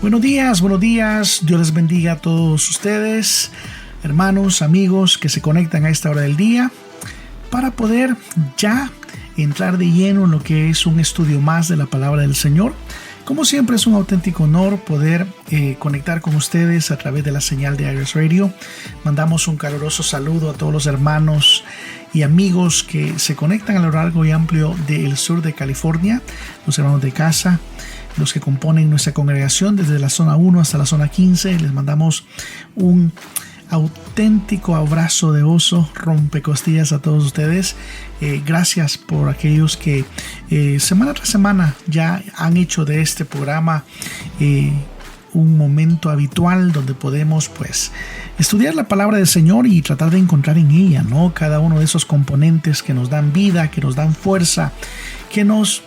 Buenos días, Dios les bendiga a todos ustedes, hermanos, amigos que se conectan a esta hora del día para poder ya entrar de lleno en lo que es un estudio más de la palabra del Señor. Como siempre es un auténtico honor poder conectar con ustedes a través de la señal de Aires Radio. Mandamos un caluroso saludo a todos los hermanos y amigos que se conectan a lo largo y amplio del sur de California, los hermanos de casa, los que componen nuestra congregación desde la zona 1 hasta la zona 15. Les mandamos un auténtico abrazo de oso, rompecostillas a todos ustedes. Gracias por aquellos que semana tras semana ya han hecho de este programa un momento habitual donde podemos pues estudiar la palabra del Señor y tratar de encontrar en ella, ¿no?, cada uno de esos componentes que nos dan vida, que nos dan fuerza, que nos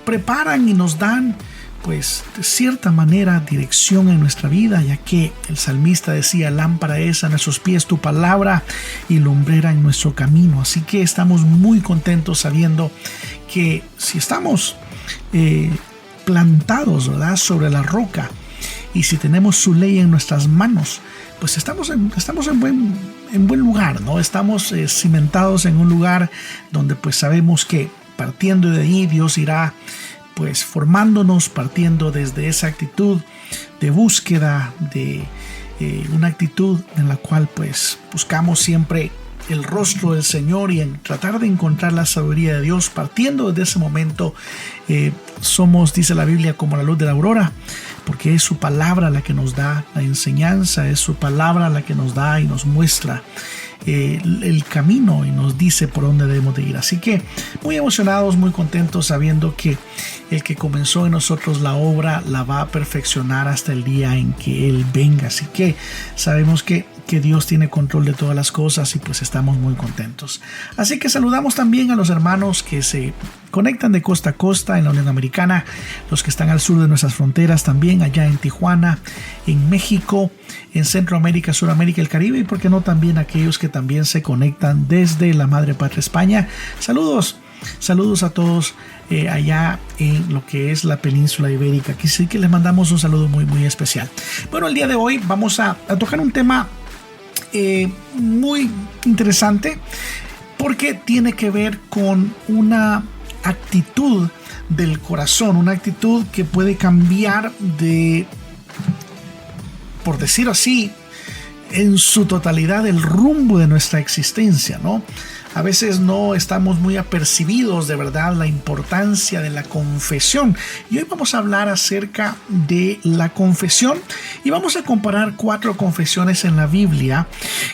preparan y nos dan pues de cierta manera dirección en nuestra vida, ya que el salmista decía: lámpara es a nuestros pies tu palabra y lumbrera en nuestro camino. Así que estamos muy contentos sabiendo que si estamos plantados, ¿verdad?, sobre la roca, y si tenemos su ley en nuestras manos, pues estamos en buen lugar, ¿no? Estamos cimentados en un lugar donde pues sabemos que partiendo de ahí Dios irá pues formándonos, partiendo desde esa actitud de búsqueda, de una actitud en la cual pues buscamos siempre el rostro del Señor y en tratar de encontrar la sabiduría de Dios. Partiendo desde ese momento somos, dice la Biblia, como la luz de la aurora, porque es su palabra la que nos da la enseñanza, es su palabra la que nos da y nos muestra el camino y nos dice por dónde debemos de ir. Así que muy emocionados, muy contentos, sabiendo que el que comenzó en nosotros la obra la va a perfeccionar hasta el día en que Él venga. Así que sabemos que Dios tiene control de todas las cosas y pues estamos muy contentos. Así que saludamos también a los hermanos que se conectan de costa a costa en la Unión Americana, los que están al sur de nuestras fronteras también, allá en Tijuana, en México, en Centroamérica, Suramérica, el Caribe, y por qué no también aquellos que también se conectan desde la madre patria España. Saludos a todos allá en lo que es la península ibérica. Aquí sí que les mandamos un saludo muy muy especial. Bueno, el día de hoy vamos a tocar un tema muy interesante, porque tiene que ver con una actitud del corazón, una actitud que puede cambiar por decir así, en su totalidad el rumbo de nuestra existencia, ¿no? A veces no estamos muy apercibidos de verdad la importancia de la confesión. Y hoy vamos a hablar acerca de la confesión y vamos a comparar 4 confesiones en la Biblia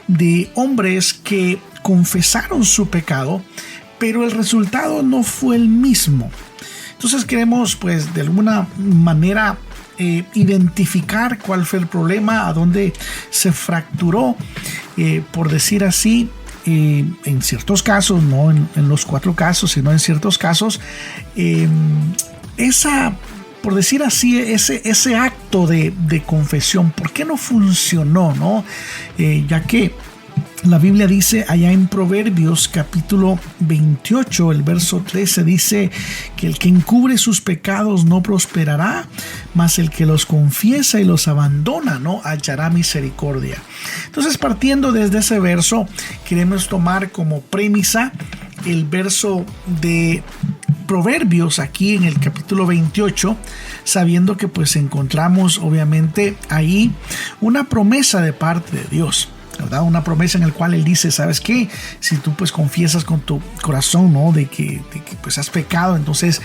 de hombres que confesaron su pecado, pero el resultado no fue el mismo. Entonces queremos pues de alguna manera identificar cuál fue el problema, a dónde se fracturó, por decir así, en ciertos casos, no en los 4 casos, sino en ciertos casos, por decir así, ese acto de confesión, ¿por qué no funcionó, no? Ya que la Biblia dice allá en Proverbios capítulo 28, el verso 13, dice que el que encubre sus pecados no prosperará, mas el que los confiesa y los abandona no hallará misericordia. Entonces, partiendo desde ese verso, queremos tomar como premisa el verso de Proverbios aquí en el capítulo 28, sabiendo que pues encontramos obviamente ahí una promesa de parte de Dios, ¿verdad? Una promesa en la cual Él dice: ¿sabes qué? Si tú pues confiesas con tu corazón, ¿no?, de que pues has pecado, entonces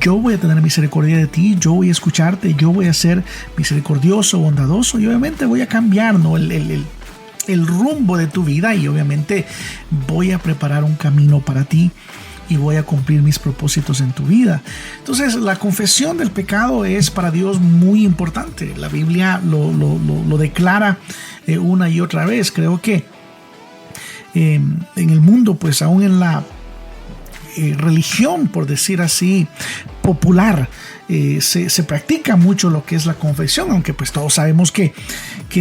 yo voy a tener misericordia de ti, yo voy a escucharte, yo voy a ser misericordioso, bondadoso, y obviamente voy a cambiar, ¿no?, el rumbo de tu vida, y obviamente voy a preparar un camino para ti y voy a cumplir mis propósitos en tu vida. Entonces, la confesión del pecado es para Dios muy importante. La Biblia lo declara una y otra vez. Creo que en el mundo, pues aún en la religión, por decir así, popular, se practica mucho lo que es la confesión, aunque pues todos sabemos que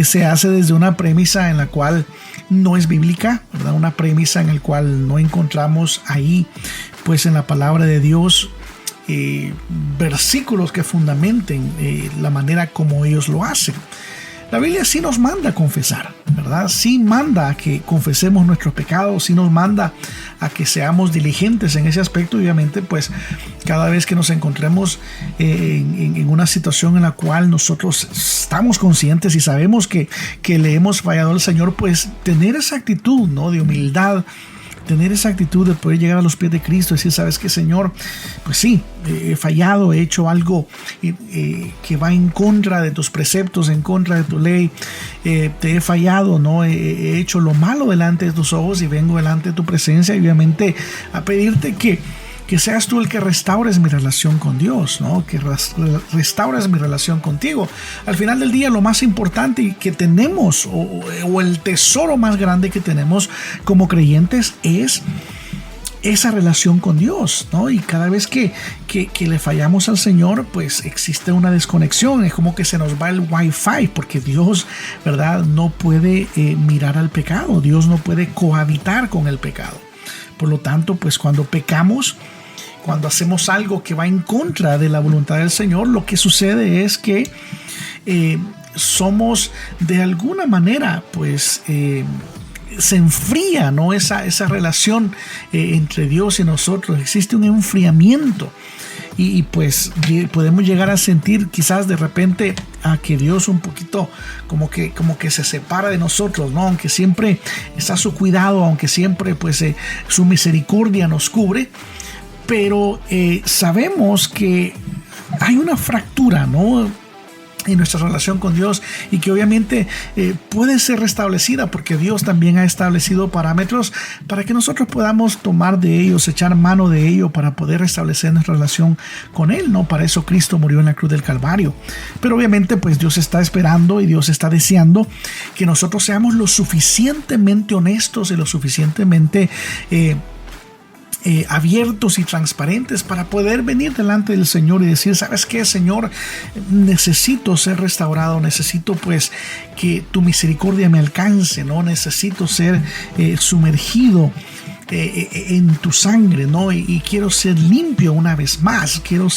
se hace desde una premisa en la cual no es bíblica, ¿verdad? Una premisa en la cual no encontramos ahí pues en la palabra de Dios versículos que fundamenten la manera como ellos lo hacen. La Biblia sí nos manda a confesar, ¿verdad? Sí manda a que confesemos nuestros pecados, sí nos manda a que seamos diligentes en ese aspecto. Obviamente, pues cada vez que nos encontremos en una situación en la cual nosotros estamos conscientes y sabemos que le hemos fallado al Señor, pues tener esa actitud, ¿no?, de humildad, tener esa actitud de poder llegar a los pies de Cristo y decir, ¿sabes qué, Señor? Pues sí, he fallado, he hecho algo que va en contra de tus preceptos, en contra de tu ley, te he fallado, ¿no? He hecho lo malo delante de tus ojos y vengo delante de tu presencia y obviamente a pedirte que seas tú el que restaures mi relación con Dios, ¿no? Que restaures mi relación contigo. Al final del día, lo más importante que tenemos o el tesoro más grande que tenemos como creyentes es esa relación con Dios, ¿no? Y cada vez que le fallamos al Señor, pues existe una desconexión. Es como que se nos va el Wi-Fi, porque Dios, ¿verdad?, no puede mirar al pecado. Dios no puede cohabitar con el pecado. Por lo tanto, pues cuando pecamos, cuando hacemos algo que va en contra de la voluntad del Señor, lo que sucede es que somos de alguna manera, pues se enfría, ¿no?, esa relación entre Dios y nosotros. Existe un enfriamiento y pues podemos llegar a sentir quizás de repente a que Dios un poquito como que se separa de nosotros, ¿no? Aunque siempre está a su cuidado, aunque siempre pues su misericordia nos cubre, pero sabemos que hay una fractura, ¿no?, en nuestra relación con Dios y que obviamente puede ser restablecida porque Dios también ha establecido parámetros para que nosotros podamos tomar de ellos, echar mano de ello para poder restablecer nuestra relación con Él, ¿no? Para eso Cristo murió en la cruz del Calvario. Pero obviamente pues Dios está esperando y Dios está deseando que nosotros seamos lo suficientemente honestos y lo suficientemente abiertos y transparentes para poder venir delante del Señor y decir, ¿sabes qué, Señor? Necesito ser restaurado, necesito pues que tu misericordia me alcance, ¿no? Necesito ser sumergido en tu sangre, ¿no? Y quiero ser limpio una vez más, quiero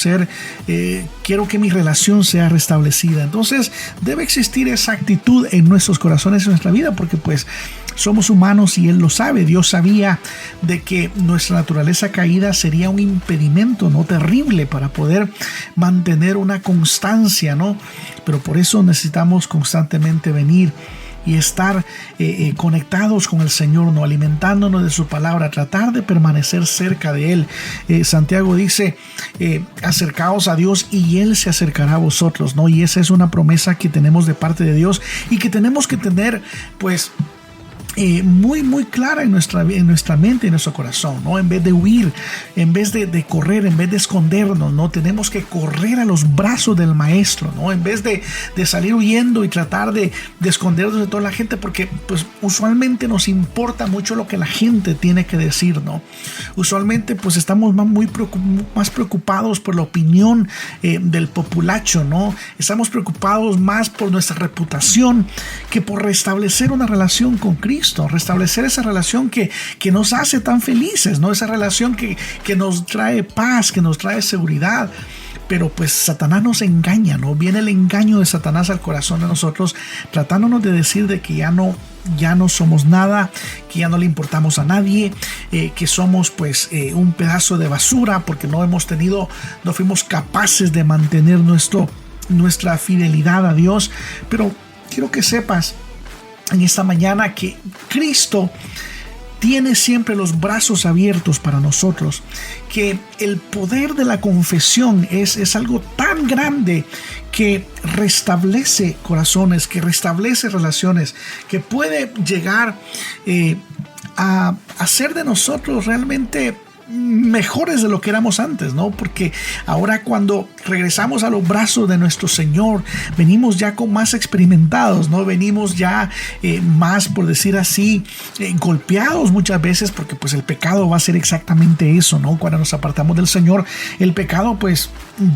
que mi relación sea restablecida. Entonces debe existir esa actitud en nuestros corazones, en nuestra vida, porque pues somos humanos y Él lo sabe. Dios sabía de que nuestra naturaleza caída sería un impedimento, ¿no?, terrible para poder mantener una constancia, ¿no? Pero por eso necesitamos constantemente venir y estar conectados con el Señor, ¿no?, alimentándonos de su palabra, tratar de permanecer cerca de Él. Santiago dice, acercaos a Dios y Él se acercará a vosotros, ¿no? Y esa es una promesa que tenemos de parte de Dios y que tenemos que tener pues muy clara en nuestra mente y en nuestro corazón, ¿no? En vez de huir, en vez de correr, en vez de escondernos, ¿no? Tenemos que correr a los brazos del Maestro, ¿no? En vez de salir huyendo y tratar de escondernos de toda la gente, porque pues usualmente nos importa mucho lo que la gente tiene que decir, ¿no? Usualmente pues estamos más preocupados por la opinión del populacho, ¿no? Estamos preocupados más por nuestra reputación que por restablecer una relación con Cristo. Restablecer esa relación que nos hace tan felices, ¿no? Esa relación que nos trae paz, que nos trae seguridad. Pero pues Satanás nos engaña, ¿no? Viene el engaño de Satanás al corazón de nosotros, tratándonos de decir de que ya no somos nada, que ya no le importamos a nadie, que somos pues un pedazo de basura porque no fuimos capaces de mantener nuestra fidelidad a Dios. Pero quiero que sepas en esta mañana que Cristo tiene siempre los brazos abiertos para nosotros, que el poder de la confesión es algo tan grande que restablece corazones, que restablece relaciones, que puede llegar a hacer de nosotros realmente mejores de lo que éramos antes, ¿no? Porque ahora cuando regresamos a los brazos de nuestro Señor, venimos ya con más experimentados, ¿no? Venimos ya más, por decir así, golpeados muchas veces, porque pues el pecado va a ser exactamente eso, ¿no? Cuando nos apartamos del Señor, el pecado pues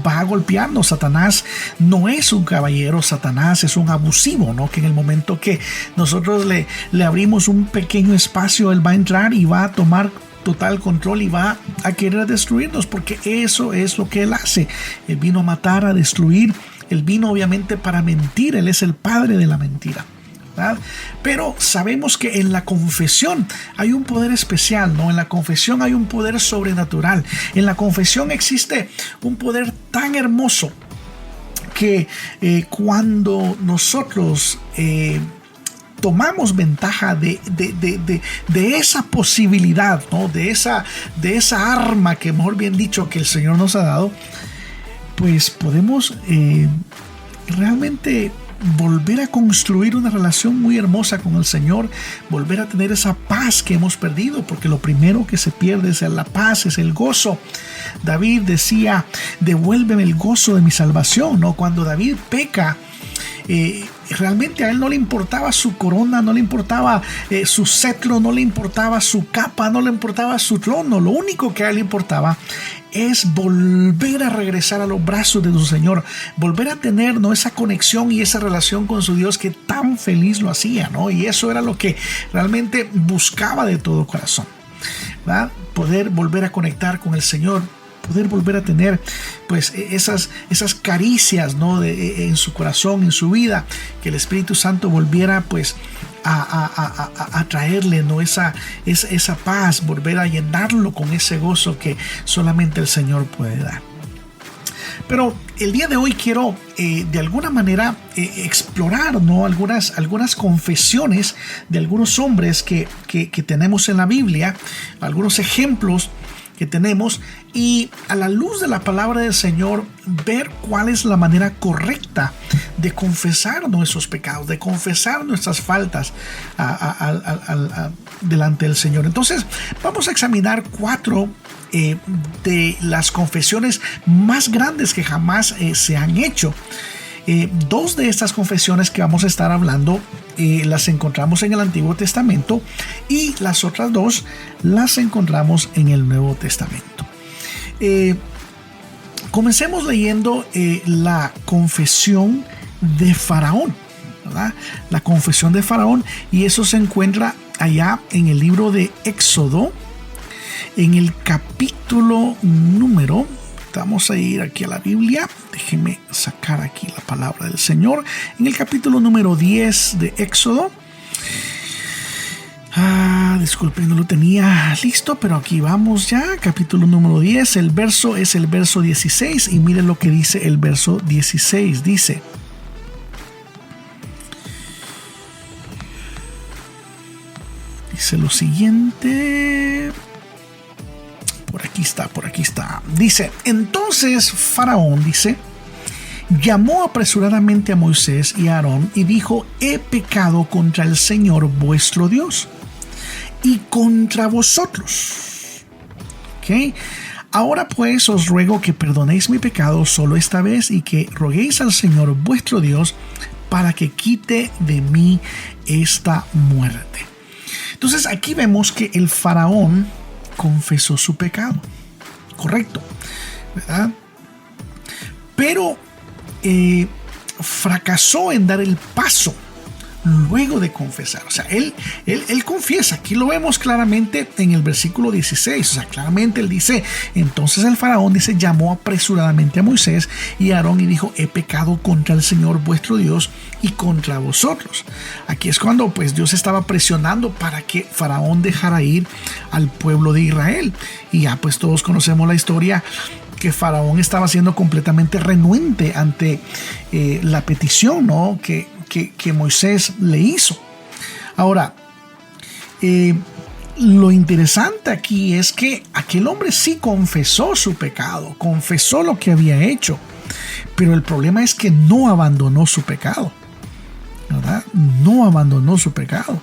va a golpearnos. Satanás no es un caballero, Satanás es un abusivo, ¿no? Que en el momento que nosotros le abrimos un pequeño espacio, él va a entrar y va a tomar total control y va a querer destruirnos, porque eso es lo que él hace. Él vino a matar, a destruir. Él vino obviamente para mentir. Él es el padre de la mentira, ¿verdad? Pero sabemos que en la confesión hay un poder especial, ¿no? En la confesión hay un poder sobrenatural. En la confesión existe un poder tan hermoso que cuando nosotros tomamos ventaja de esa posibilidad, ¿no? de esa arma que, mejor bien dicho, que el Señor nos ha dado, pues podemos realmente volver a construir una relación muy hermosa con el Señor, volver a tener esa paz que hemos perdido, porque lo primero que se pierde es la paz, es el gozo. David decía: devuélveme el gozo de mi salvación, ¿no? Cuando David peca, realmente a él no le importaba su corona, no le importaba su cetro, no le importaba su capa, no le importaba su trono. Lo único que a él le importaba es volver a regresar a los brazos de su Señor, volver a tener, ¿no?, esa conexión y esa relación con su Dios que tan feliz lo hacía, ¿no? Y eso era lo que realmente buscaba de todo corazón, ¿verdad? Poder volver a conectar con el Señor, poder volver a tener pues esas caricias, ¿no?, en su corazón, en su vida, que el Espíritu Santo volviera pues a traerle, ¿no?, esa paz, volver a llenarlo con ese gozo que solamente el Señor puede dar. Pero el día de hoy quiero de alguna manera explorar, ¿no?, algunas confesiones de algunos hombres que tenemos en la Biblia, algunos ejemplos que tenemos, y a la luz de la palabra del Señor ver cuál es la manera correcta de confesar nuestros pecados, de confesar nuestras faltas delante del Señor. Entonces vamos a examinar 4 de las confesiones más grandes que jamás se han hecho. 2 de estas confesiones que vamos a estar hablando las encontramos en el Antiguo Testamento, y las otras 2 las encontramos en el Nuevo Testamento. Comencemos leyendo la confesión de Faraón, ¿verdad? La confesión de Faraón, y eso se encuentra allá en el libro de Éxodo, en el capítulo número, vamos a ir aquí a la Biblia, déjenme sacar aquí la palabra del Señor, en el capítulo número 10 de Éxodo. Disculpen, no lo tenía listo, pero aquí vamos ya, capítulo número 10, el verso es el verso 16, y miren lo que dice el verso 16, dice: lo siguiente. Por aquí está. Dice: entonces Faraón, dice, llamó apresuradamente a Moisés y a Aarón y dijo: he pecado contra el Señor vuestro Dios y contra vosotros. ¿Ok? Ahora pues os ruego que perdonéis mi pecado solo esta vez, y que roguéis al Señor vuestro Dios para que quite de mí esta muerte. Entonces aquí vemos que el faraón confesó su pecado, correcto, ¿verdad? Pero fracasó en dar el paso luego de confesar. O sea, él confiesa. Aquí lo vemos claramente en el versículo 16. O sea, claramente él dice: entonces el faraón, dice, llamó apresuradamente a Moisés y a Aarón y dijo: he pecado contra el Señor vuestro Dios y contra vosotros. Aquí es cuando pues Dios estaba presionando para que Faraón dejara ir al pueblo de Israel. Y ya pues todos conocemos la historia, que Faraón estaba siendo completamente renuente ante la petición, ¿no?, que Moisés le hizo. Ahora, lo interesante aquí es que aquel hombre sí confesó su pecado, confesó lo que había hecho, pero el problema es que no abandonó su pecado, ¿verdad? No abandonó su pecado.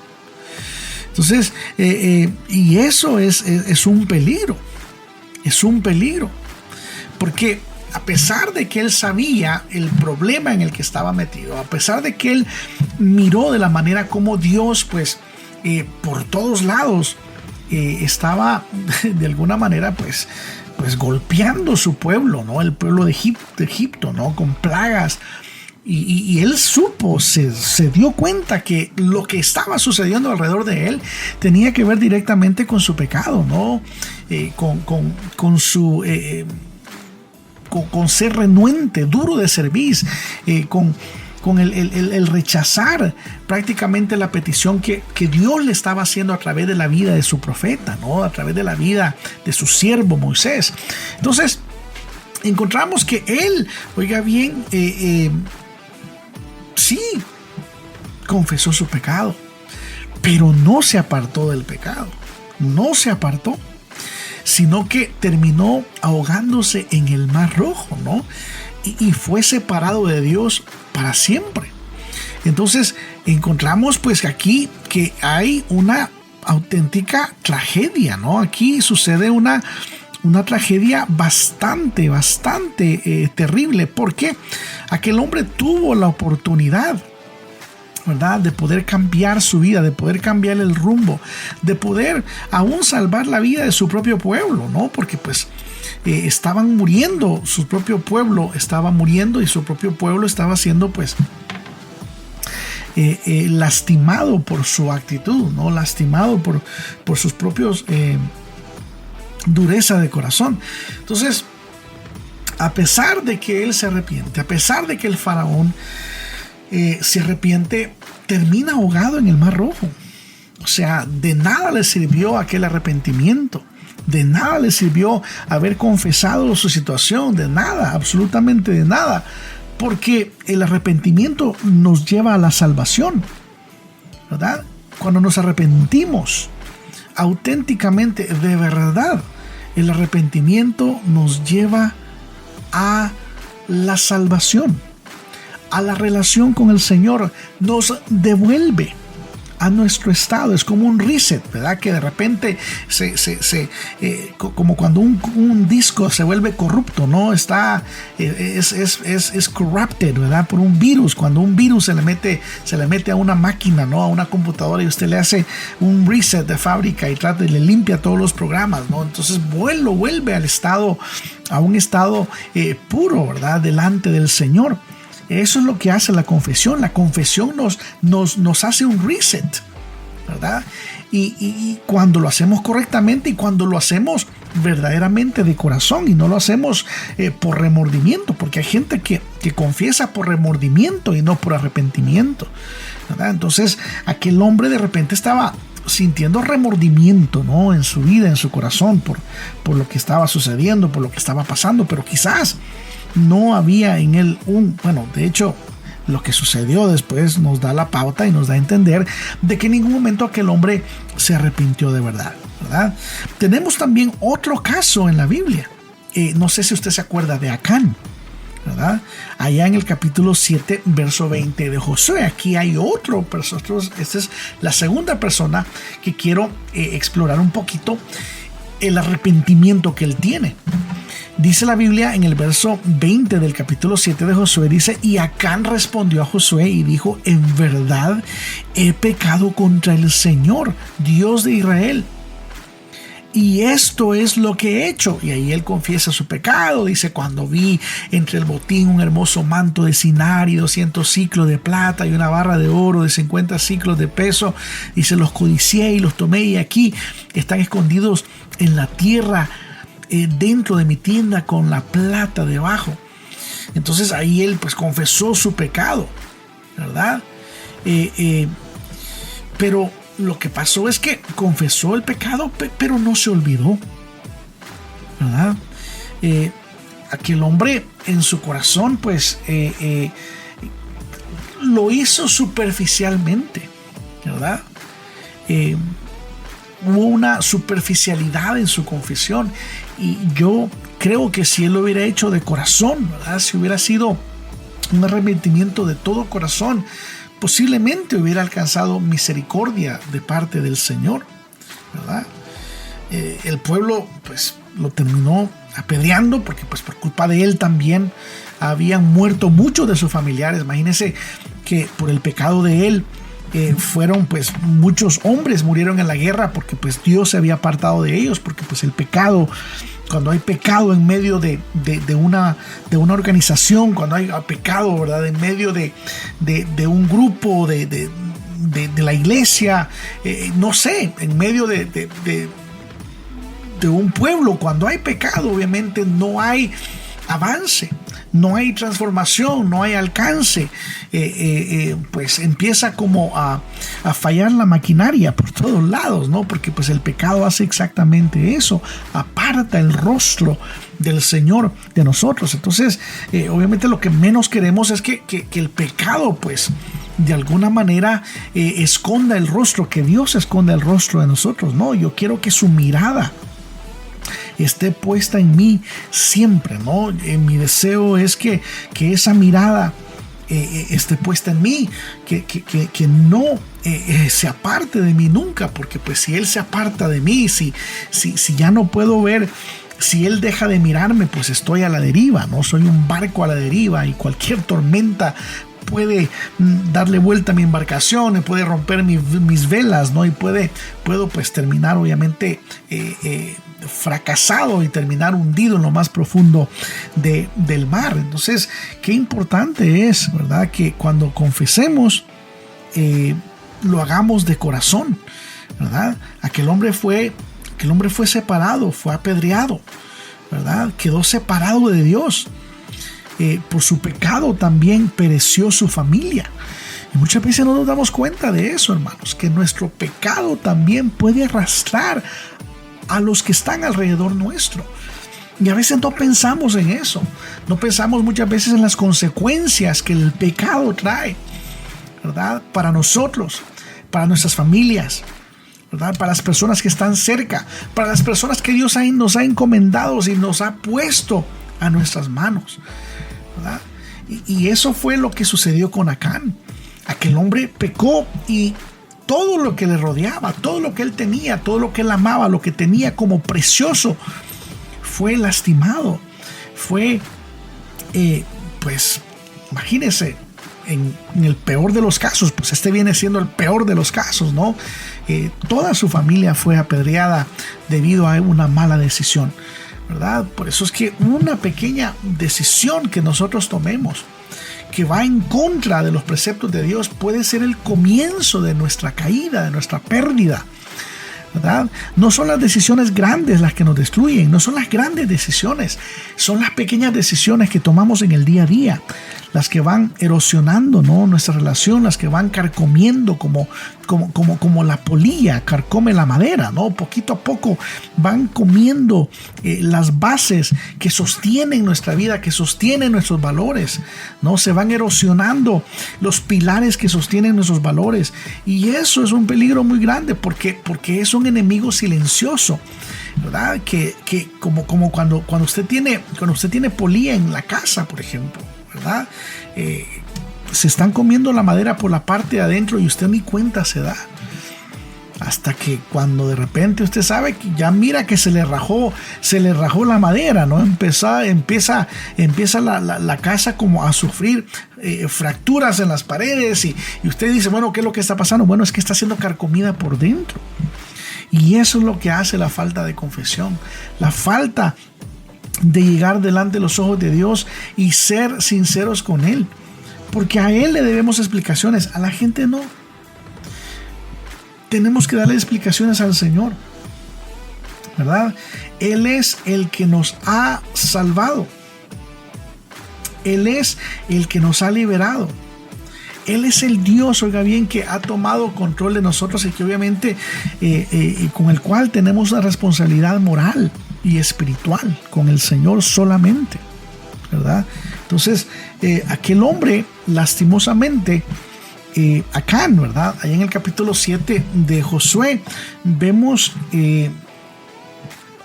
Entonces, y eso es un peligro, porque a pesar de que él sabía el problema en el que estaba metido, a pesar de que él miró de la manera como Dios pues por todos lados estaba de alguna manera pues golpeando su pueblo, ¿no?, el pueblo de Egipto, ¿no?, con plagas Y él supo, se dio cuenta que lo que estaba sucediendo alrededor de él tenía que ver directamente con su pecado, ¿no? Con ser renuente, duro de cerviz, con el rechazar prácticamente la petición que Dios le estaba haciendo a través de la vida de su profeta, ¿no? A través de la vida de su siervo Moisés. Entonces, encontramos que él, oiga bien, sí, confesó su pecado, pero no se apartó del pecado, no se apartó, sino que terminó ahogándose en el Mar Rojo, ¿no? Y fue separado de Dios para siempre. Entonces encontramos pues aquí que hay una auténtica tragedia, ¿no? Aquí sucede una tragedia bastante terrible, porque aquel hombre tuvo la oportunidad, ¿verdad?, de poder cambiar su vida, de poder cambiar el rumbo, de poder aún salvar la vida de su propio pueblo, ¿no? Porque pues estaban muriendo, su propio pueblo estaba muriendo y su propio pueblo estaba siendo pues lastimado por su actitud, ¿no? Lastimado por sus propios dureza de corazón. Entonces, a pesar de que él se arrepiente, a pesar de que el faraón se arrepiente, termina ahogado en el Mar Rojo. O sea, de nada le sirvió aquel arrepentimiento, de nada le sirvió haber confesado su situación, de nada, absolutamente de nada, porque el arrepentimiento nos lleva a la salvación, ¿verdad? Cuando nos arrepentimos auténticamente, de verdad, el arrepentimiento nos lleva a la salvación, a la relación con el Señor, nos devuelve a nuestro estado. Es como un reset, ¿verdad? Que de repente como cuando un disco se vuelve corrupto, ¿no? Es corrupted, ¿verdad? Por un virus. Cuando un virus se le mete a una máquina, ¿no? A una computadora, y usted le hace un reset de fábrica y le limpia todos los programas, ¿no? Entonces vuelve a un estado puro, ¿verdad? Delante del Señor. Eso es lo que hace la confesión. La confesión nos hace un reset, ¿verdad? Y cuando lo hacemos correctamente y cuando lo hacemos verdaderamente de corazón y no lo hacemos por remordimiento, porque hay gente que confiesa por remordimiento y no por arrepentimiento, ¿verdad? Entonces aquel hombre de repente estaba sintiendo remordimiento, ¿no? En su vida, en su corazón, por lo que estaba sucediendo, por lo que estaba pasando, pero quizás no había en él de hecho, lo que sucedió después nos da la pauta y nos da a entender de que en ningún momento aquel hombre se arrepintió de verdad, ¿verdad? Tenemos también otro caso en la Biblia. No sé si usted se acuerda de Acán, ¿verdad? Allá en el capítulo 7, verso 20 de Josué. Aquí hay otro personaje. Esta es la segunda persona que quiero explorar un poquito el arrepentimiento que él tiene. Dice la Biblia en el verso 20 del capítulo 7 de Josué, dice: y Acán respondió a Josué y dijo: en verdad he pecado contra el Señor, Dios de Israel, y esto es lo que he hecho. Y ahí él confiesa su pecado. Dice: cuando vi entre el botín un hermoso manto de Sinar y 200 ciclos de plata y una barra de oro de 50 ciclos de peso, dice, los codicié y los tomé, y aquí están escondidos en la tierra, dentro de mi tienda, con la plata debajo. Entonces ahí él pues confesó su pecado, ¿verdad? Pero lo que pasó es que confesó el pecado, pero no se olvidó, ¿verdad? Aquel hombre en su corazón pues lo hizo superficialmente, ¿verdad? Hubo una superficialidad en su confesión, y yo creo que si él lo hubiera hecho de corazón, ¿verdad? Si hubiera sido un arrepentimiento de todo corazón, posiblemente hubiera alcanzado misericordia de parte del Señor, ¿verdad? El pueblo pues lo terminó apedreando, porque pues por culpa de él también habían muerto muchos de sus familiares. Imagínense que por el pecado de él fueron pues muchos hombres murieron en la guerra, porque pues Dios se había apartado de ellos, porque pues el pecado cuando hay pecado en medio de una organización, cuando hay pecado, ¿verdad?, en medio de un grupo, de la iglesia, no sé, en medio de un pueblo, cuando hay pecado, obviamente no hay avance, no hay transformación, no hay alcance. Pues empieza como a fallar la maquinaria por todos lados, ¿no? Porque pues el pecado hace exactamente eso, aparta el rostro del Señor de nosotros. Entonces obviamente lo que menos queremos es que el pecado pues de alguna manera esconda el rostro, que Dios esconda el rostro de nosotros. No, yo quiero que su mirada esté puesta en mí siempre, ¿no? Mi deseo es que esa mirada esté puesta en mí, que no se aparte de mí nunca, porque pues si Él se aparta de mí, si ya no puedo ver, si Él deja de mirarme, pues estoy a la deriva, ¿no? Soy un barco a la deriva y cualquier tormenta puede darle vuelta a mi embarcación y puede romper mis velas, ¿no? Y puedo pues terminar obviamente fracasado y terminar hundido en lo más profundo del mar. Entonces, qué importante es, ¿verdad?, que cuando confesemos lo hagamos de corazón, ¿verdad? Aquel hombre fue separado, fue apedreado, ¿verdad? Quedó separado de Dios. Por su pecado también pereció su familia. Y muchas veces no nos damos cuenta de eso, hermanos, que nuestro pecado también puede arrastrar a los que están alrededor nuestro. Y a veces no pensamos en eso. No pensamos muchas veces en las consecuencias que el pecado trae, ¿verdad?, para nosotros, para nuestras familias, ¿verdad?, para las personas que están cerca, para las personas que Dios nos ha encomendado y nos ha puesto a nuestras manos, ¿verdad? Y eso fue lo que sucedió con Acán. Aquel hombre pecó y todo lo que le rodeaba, todo lo que él tenía, todo lo que él amaba, lo que tenía como precioso, fue lastimado. Fue, pues, imagínense, en el peor de los casos, pues este viene siendo el peor de los casos, ¿no? Toda su familia fue apedreada debido a una mala decisión, ¿verdad? Por eso es que una pequeña decisión que nosotros tomemos que va en contra de los preceptos de Dios puede ser el comienzo de nuestra caída, de nuestra pérdida, ¿verdad? No son las decisiones grandes las que nos destruyen, no son las grandes decisiones, son las pequeñas decisiones que tomamos en el día a día, las que van erosionando, ¿no?, nuestra relación, las que van carcomiendo como la polilla carcome la madera, ¿no? Poquito a poco van comiendo las bases que sostienen nuestra vida, que sostienen nuestros valores, ¿no? Se van erosionando los pilares que sostienen nuestros valores, y eso es un peligro muy grande porque es un enemigo silencioso, ¿verdad? Que como cuando usted tiene polilla en la casa, por ejemplo, ¿verdad? Se están comiendo la madera por la parte de adentro y usted ni cuenta se da, hasta que cuando de repente usted sabe que ya mira que se le rajó la madera, ¿no? Empieza la casa como a sufrir fracturas en las paredes y usted dice, bueno, ¿qué es lo que está pasando? Bueno, es que está siendo carcomida por dentro. Y eso es lo que hace la falta de confesión, la falta de llegar delante de los ojos de Dios y ser sinceros con Él, porque a Él le debemos explicaciones, a la gente no. Tenemos que darle explicaciones al Señor, ¿verdad? Él es el que nos ha salvado, Él es el que nos ha liberado. Él es el Dios, oiga bien, que ha tomado control de nosotros y que obviamente con el cual tenemos una responsabilidad moral y espiritual con el Señor solamente, ¿verdad? Entonces, aquel hombre, lastimosamente, Acán, ¿verdad? Allá en el capítulo 7 de Josué, vemos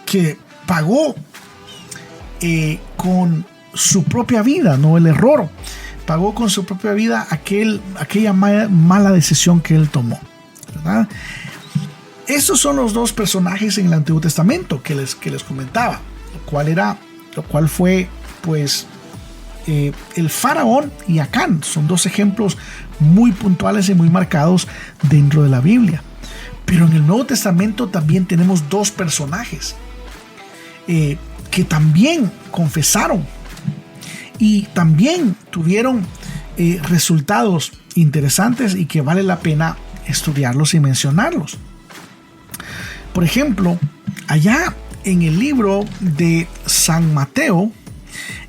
que pagó con su propia vida, ¿no? El error. Pagó con su propia vida aquella mala decisión que él tomó, ¿verdad? Estos son los dos personajes en el Antiguo Testamento que les comentaba, lo cual fue pues el faraón y Acán. Son dos ejemplos muy puntuales y muy marcados dentro de la Biblia. Pero en el Nuevo Testamento también tenemos dos personajes. que también confesaron y también tuvieron resultados interesantes y que vale la pena estudiarlos y mencionarlos. Por ejemplo, allá en el libro de San Mateo,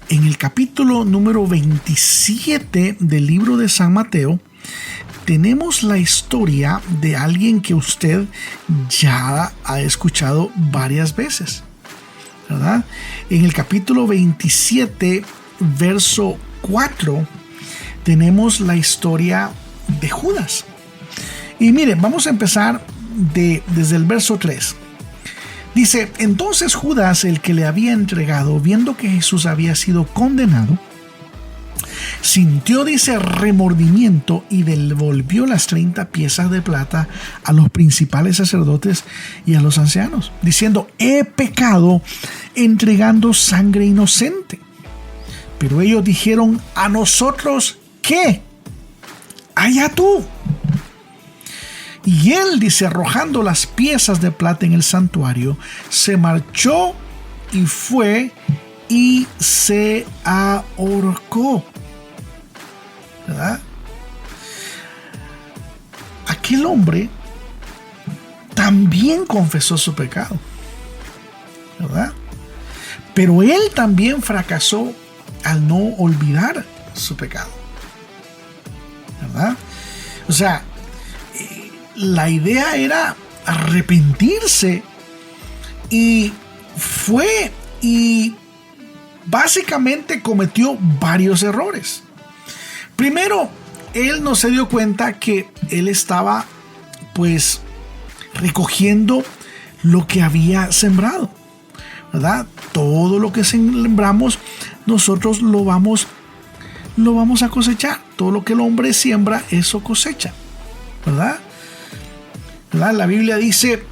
en el capítulo número 27 del libro de San Mateo, tenemos la historia de alguien que usted ya ha escuchado varias veces, ¿verdad? En el capítulo 27, verso 4, tenemos la historia de Judas. Y miren, vamos a empezar desde el verso 3. Dice: entonces Judas, el que le había entregado, viendo que Jesús había sido condenado, sintió, dice, remordimiento y devolvió las 30 piezas de plata a los principales sacerdotes y a los ancianos, diciendo: he pecado entregando sangre inocente. Pero ellos dijeron: a nosotros, ¿qué? Allá tú. Y él, dice, arrojando las piezas de plata en el santuario, se marchó y fue y se ahorcó. ¿Verdad? Aquel hombre también confesó su pecado, ¿verdad? Pero él también fracasó al no olvidar su pecado, ¿verdad? O sea, la idea era arrepentirse, y fue y básicamente cometió varios errores. Primero, él no se dio cuenta que él estaba pues recogiendo lo que había sembrado, ¿verdad? Todo lo que sembramos nosotros lo vamos a cosechar. Todo lo que el hombre siembra, eso cosecha, ¿verdad? La Biblia dice: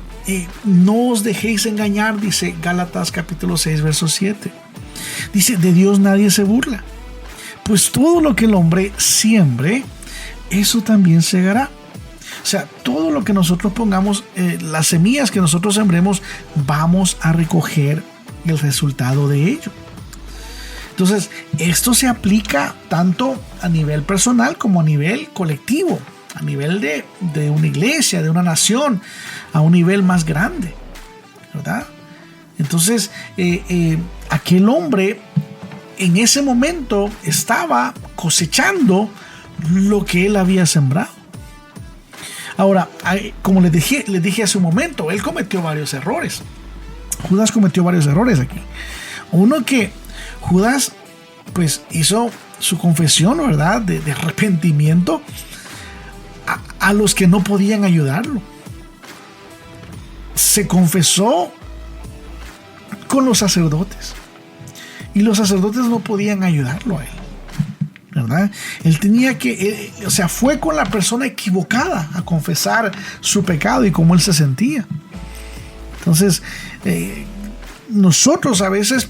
no os dejéis engañar, dice Gálatas capítulo 6, verso 7. Dice: de Dios nadie se burla, pues todo lo que el hombre siembre, eso también segará. O sea, todo lo que nosotros pongamos, las semillas que nosotros sembremos, vamos a recoger el resultado de ello. Entonces, esto se aplica tanto a nivel personal como a nivel colectivo, a nivel de una iglesia, de una nación, a un nivel más grande, ¿verdad? Entonces, aquel hombre en ese momento estaba cosechando lo que él había sembrado. Ahora, como les dije hace un momento, él cometió varios errores. Judas cometió varios errores aquí. Uno, que Judas pues hizo su confesión, ¿verdad?, de arrepentimiento a los que no podían ayudarlo. Se confesó con los sacerdotes, y los sacerdotes no podían ayudarlo a él, ¿verdad? Él tenía que, fue con la persona equivocada a confesar su pecado y cómo él se sentía. Entonces, nosotros a veces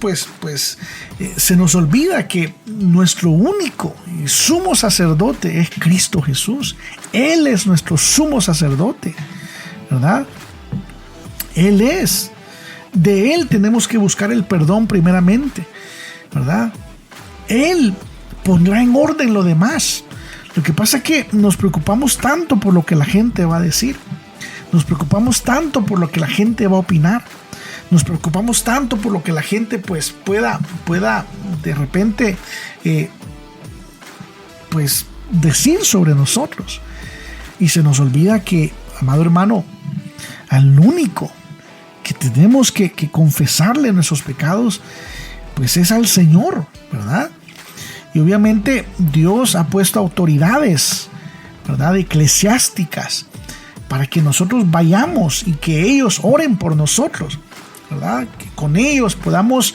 se nos olvida que nuestro único y sumo sacerdote es Cristo Jesús. Él es nuestro sumo sacerdote, ¿verdad? Él es. De Él tenemos que buscar el perdón primeramente, ¿verdad? Él pondrá en orden lo demás. Lo que pasa es que nos preocupamos tanto por lo que la gente va a decir. Nos preocupamos tanto por lo que la gente va a opinar. Nos preocupamos tanto por lo que la gente pueda de repente decir sobre nosotros. Y se nos olvida que, amado hermano, al único que tenemos que confesarle nuestros pecados, pues es al Señor, ¿verdad? Y obviamente Dios ha puesto autoridades, ¿verdad?, eclesiásticas, para que nosotros vayamos y que ellos oren por nosotros, ¿verdad? Que con ellos podamos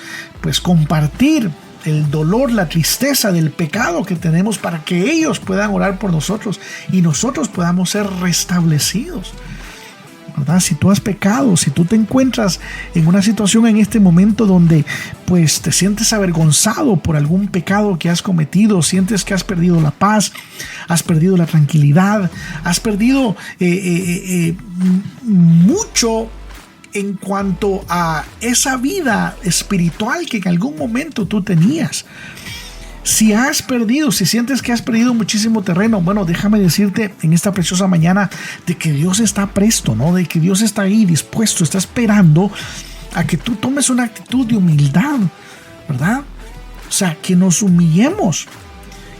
compartir el dolor, la tristeza del pecado que tenemos, para que ellos puedan orar por nosotros y nosotros podamos ser restablecidos, ¿verdad? Si tú has pecado, si tú te encuentras en una situación en este momento donde te sientes avergonzado por algún pecado que has cometido, sientes que has perdido la paz, has perdido la tranquilidad, has perdido mucho en cuanto a esa vida espiritual que en algún momento tú tenías. Si has perdido, si sientes que has perdido muchísimo terreno, bueno, déjame decirte en esta preciosa mañana de que Dios está presto, ¿no? De que Dios está ahí dispuesto, está esperando a que tú tomes una actitud de humildad, ¿verdad? O sea, que nos humillemos,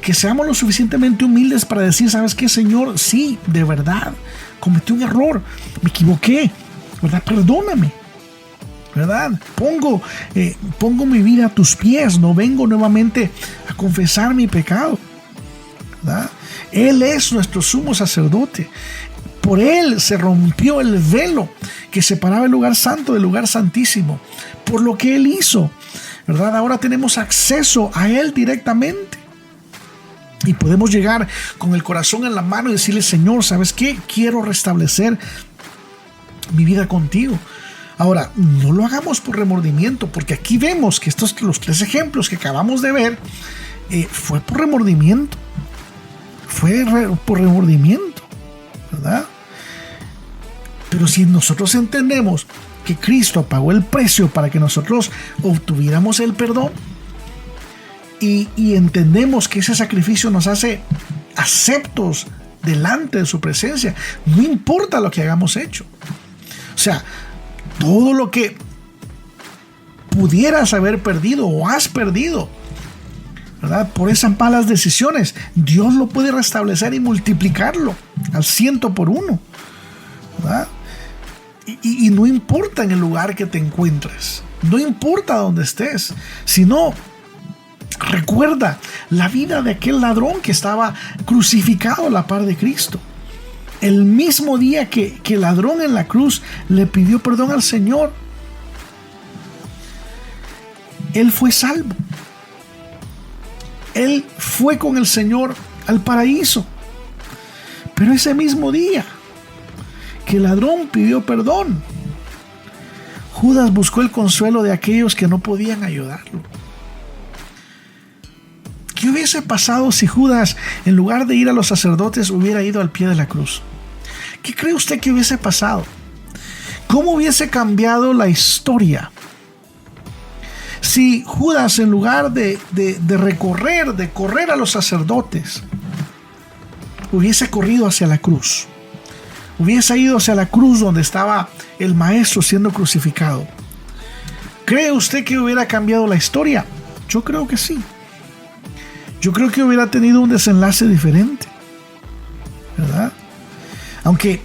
que seamos lo suficientemente humildes para decir, ¿sabes qué, Señor? Sí, de verdad, cometí un error, me equivoqué, ¿verdad? Perdóname, ¿verdad? Pongo mi vida a tus pies, no vengo nuevamente a confesar mi pecado, ¿verdad? Él es nuestro sumo sacerdote. Por él se rompió el velo que separaba el lugar santo del lugar santísimo. Por lo que él hizo, ¿verdad? Ahora tenemos acceso a él directamente. Y podemos llegar con el corazón en la mano y decirle, Señor, ¿sabes qué? Quiero restablecer mi vida contigo. Ahora, no lo hagamos por remordimiento, porque aquí vemos que los 3 ejemplos que acabamos de ver, fue por remordimiento. Por remordimiento, ¿verdad? Pero si nosotros entendemos que Cristo pagó el precio para que nosotros obtuviéramos el perdón, y entendemos que ese sacrificio nos hace aceptos delante de su presencia, no importa lo que hayamos hecho. O sea, todo lo que pudieras haber perdido o has perdido, ¿verdad? Por esas malas decisiones, Dios lo puede restablecer y multiplicarlo al 100 por 1, ¿verdad? Y no importa en el lugar que te encuentres, no importa dónde estés, sino recuerda la vida de aquel ladrón que estaba crucificado a la par de Cristo. El mismo día que el ladrón en la cruz le pidió perdón al Señor, él fue salvo. Él fue con el Señor al paraíso. Pero ese mismo día que el ladrón pidió perdón, Judas buscó el consuelo de aquellos que no podían ayudarlo. ¿Qué hubiese pasado si Judas, en lugar de ir a los sacerdotes, hubiera ido al pie de la cruz? ¿Qué cree usted que hubiese pasado? ¿Cómo hubiese cambiado la historia? Si Judas, en lugar de correr a los sacerdotes, hubiese corrido hacia la cruz, hubiese ido hacia la cruz donde estaba el maestro siendo crucificado, ¿cree usted que hubiera cambiado la historia? Yo creo que sí. Yo creo que hubiera tenido un desenlace diferente, ¿verdad? Aunque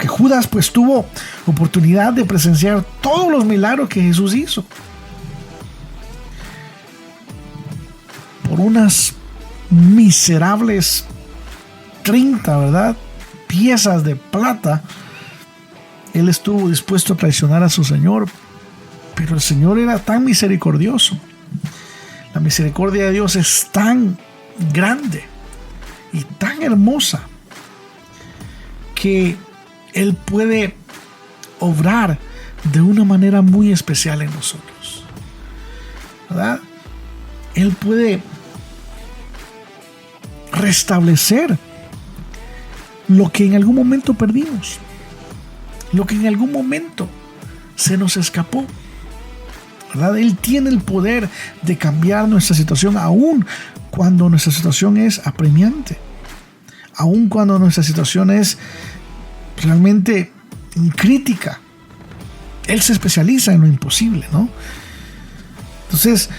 Judas pues tuvo oportunidad de presenciar todos los milagros que Jesús hizo, por unas miserables 30, ¿verdad?, piezas de plata, él estuvo dispuesto a traicionar a su Señor. Pero el Señor era tan misericordioso. La misericordia de Dios es tan grande y tan hermosa que Él puede obrar de una manera muy especial en nosotros, ¿verdad? Él puede restablecer lo que en algún momento perdimos, lo que en algún momento se nos escapó, ¿verdad? Él tiene el poder de cambiar nuestra situación, aun cuando nuestra situación es apremiante, aun cuando nuestra situación es realmente crítica. Él se especializa en lo imposible, ¿no? Entonces,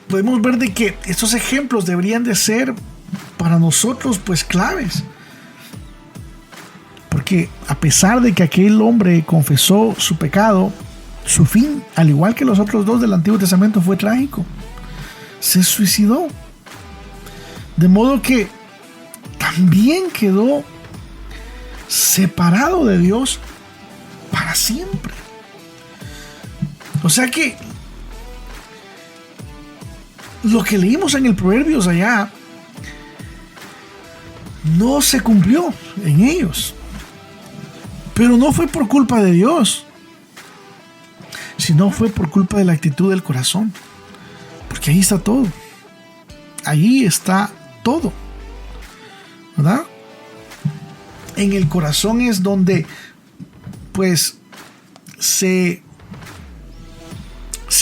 podemos ver de que estos ejemplos deberían de ser para nosotros pues claves, porque a pesar de que aquel hombre confesó su pecado, su fin, al igual que los otros 2 del Antiguo Testamento, fue trágico. Se suicidó, de modo que también quedó separado de Dios para siempre. O sea que lo que leímos en el Proverbios allá no se cumplió en ellos, pero no fue por culpa de Dios, sino fue por culpa de la actitud del corazón, porque ahí está todo, ahí está todo, ¿verdad? En el corazón es donde pues se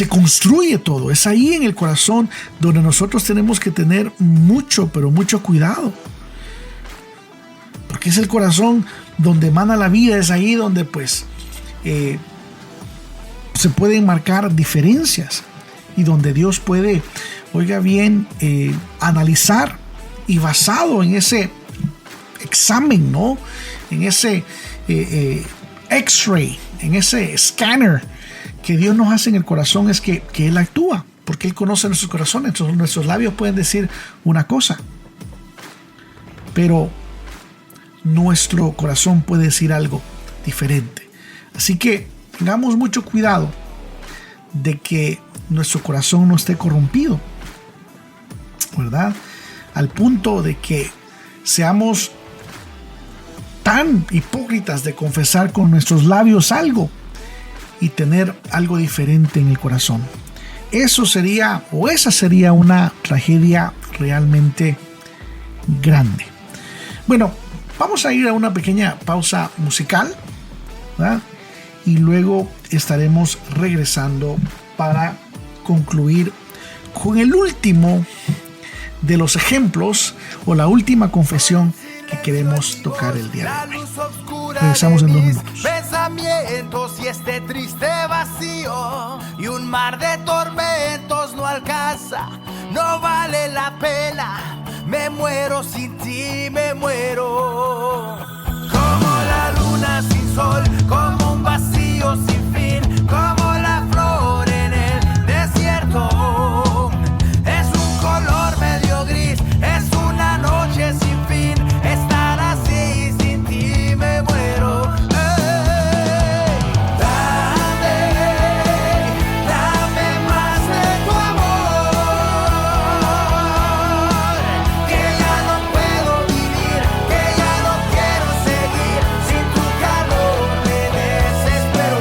construye todo. Es ahí en el corazón donde nosotros tenemos que tener mucho, pero mucho cuidado. Porque es el corazón donde emana la vida, es ahí donde pues se pueden marcar diferencias y donde Dios puede, oiga bien, analizar, y basado en ese examen, ¿no? En ese X-ray, en ese scanner que Dios nos hace en el corazón, es que Él actúa, porque Él conoce nuestros corazones. Entonces, nuestros labios pueden decir una cosa, pero nuestro corazón puede decir algo diferente. Así que tengamos mucho cuidado de que nuestro corazón no esté corrompido, ¿verdad? Al punto de que seamos tan hipócritas de confesar con nuestros labios algo y tener algo diferente en el corazón. Eso sería, o esa sería, una tragedia realmente grande. Bueno, vamos a ir a una pequeña pausa musical, ¿verdad? Y luego estaremos regresando para concluir con el último de los ejemplos, o la última confesión que queremos tocar el día de hoy. Regresamos en 2 minutos. Pensamientos y este triste vacío y un mar de tormentos no alcanza, no vale la pena, me muero sin ti, me muero. Como la luna sin sol, como un vacío sin fin, como la flor en el desierto. Es un color medio gris, es una noche sin fin, estar así sin ti me muero. Dame más de tu amor, que ya no puedo vivir, que ya no quiero seguir, sin tu calor me desespero.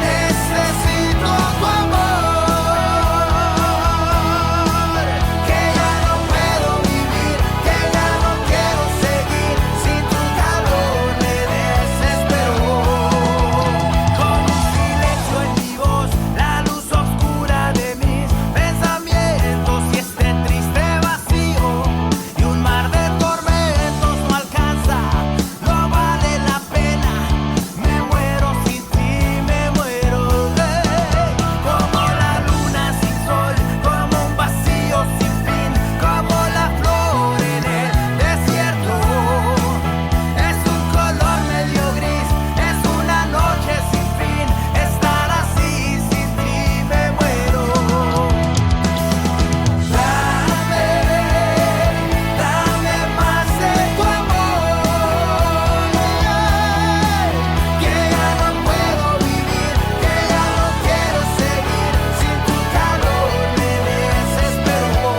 Necesito tu amor, que ya no puedo vivir, que ya no quiero seguir, sin tu calor me desespero. Con un silencio en mi voz, la luz oscura de mis pensamientos y este triste vacío y un mar de tormentos no alcanza, no vale la pena, me muero sin ti, me muero. Como la luna sin sol, como un vacío sin fin, como la flor en el desierto. Es un color medio gris, es una noche sin fin, estar así sin ti me muero. Dame más de tu amor, que ya no puedo vivir, que ya no quiero seguir, sin tu calor me desespero.